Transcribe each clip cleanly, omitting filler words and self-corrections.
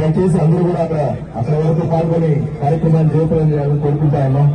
దయచేసి అందరూ కూడా అక్కడ వరకు పాల్గొని కార్యక్రమాన్ని జయప్రదం చేయాలని కోరుకుంటా ఉన్నాం.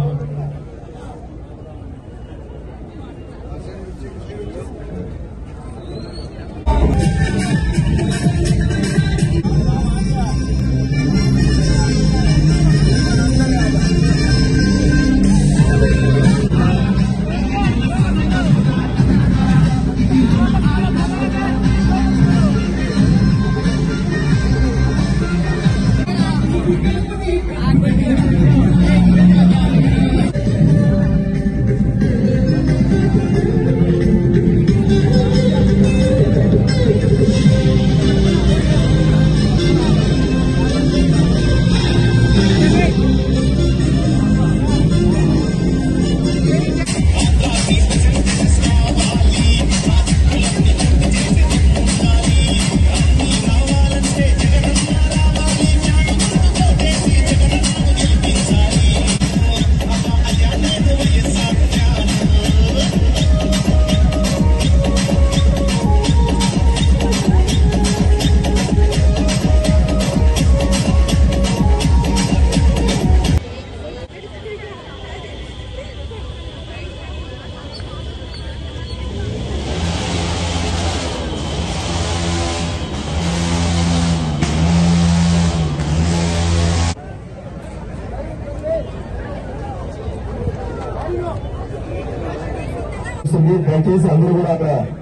దయచేసి అందరూ కూడా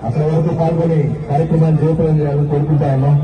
అక్కడ వరకు పాల్గొని కార్యక్రమాన్ని జయప్రదం చేయాలని కోరుకుంటా ఉన్నాం.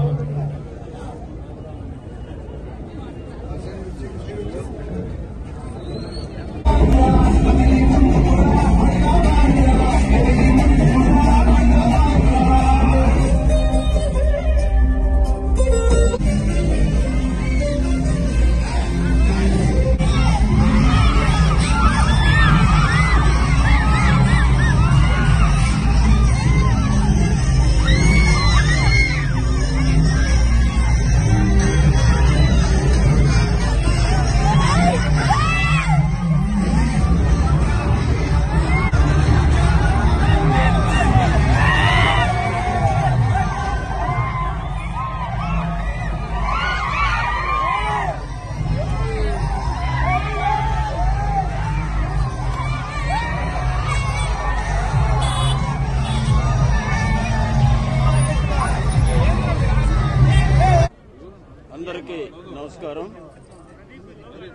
అందరికీ నమస్కారం.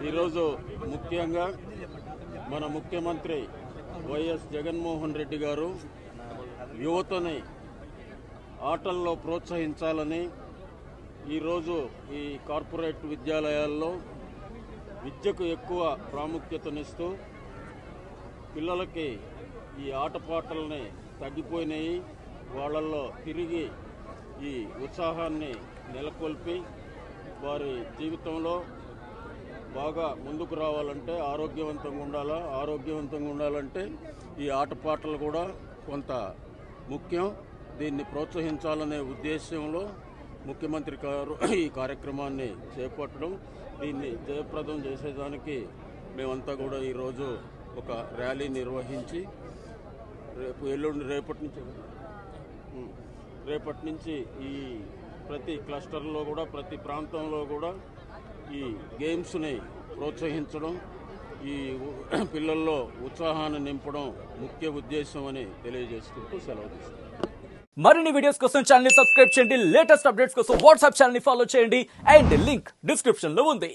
ఈరోజు ముఖ్యంగా మన ముఖ్యమంత్రి వైఎస్ జగన్మోహన్ రెడ్డి గారు యువతని ఆటల్లో ప్రోత్సహించాలని ఈరోజు ఈ కార్పొరేట్ విద్యాలయాల్లో విద్యకు ఎక్కువ ప్రాముఖ్యతనిస్తూ పిల్లలకి ఈ ఆటపాటల్ని తగ్గిపోయినాయి, వాళ్ళల్లో తిరిగి ఈ ఉత్సాహాన్ని నెలకొల్పి వారి జీవితంలో బాగా ముందుకు రావాలంటే ఆరోగ్యవంతంగా ఉండాలంటే ఈ ఆటపాటలు కూడా కొంత ముఖ్యం. దీన్ని ప్రోత్సహించాలనే ఉద్దేశంలో ముఖ్యమంత్రి గారు ఈ కార్యక్రమాన్ని చేపట్టడం, దీన్ని జయప్రదం చేసేదానికి మేమంతా కూడా ఈరోజు ఒక ర్యాలీ నిర్వహించి రేపటి నుంచి ఈ ప్రతి క్లస్టర్లో కూడా ప్రతి ప్రాంతంలో కూడా ఈ గేమ్స్ని ప్రోత్సహించడం, ఈ పిల్లల్లో ఉత్సాహాన్ని నింపడం ముఖ్య ఉద్దేశం అని తెలియజేసుకుంటూ సెలవు తీసుకుంటాం. మరిన్ని వీడియోస్ కోసం ఛానల్ ని సబ్స్క్రైబ్ చేయండి, లేటెస్ట్ అప్డేట్స్ కోసం వాట్సాప్ ఛానల్ ని ఫాలో చేయండి అండ్ లింక్ డిస్క్రిప్షన్ లో ఉంది.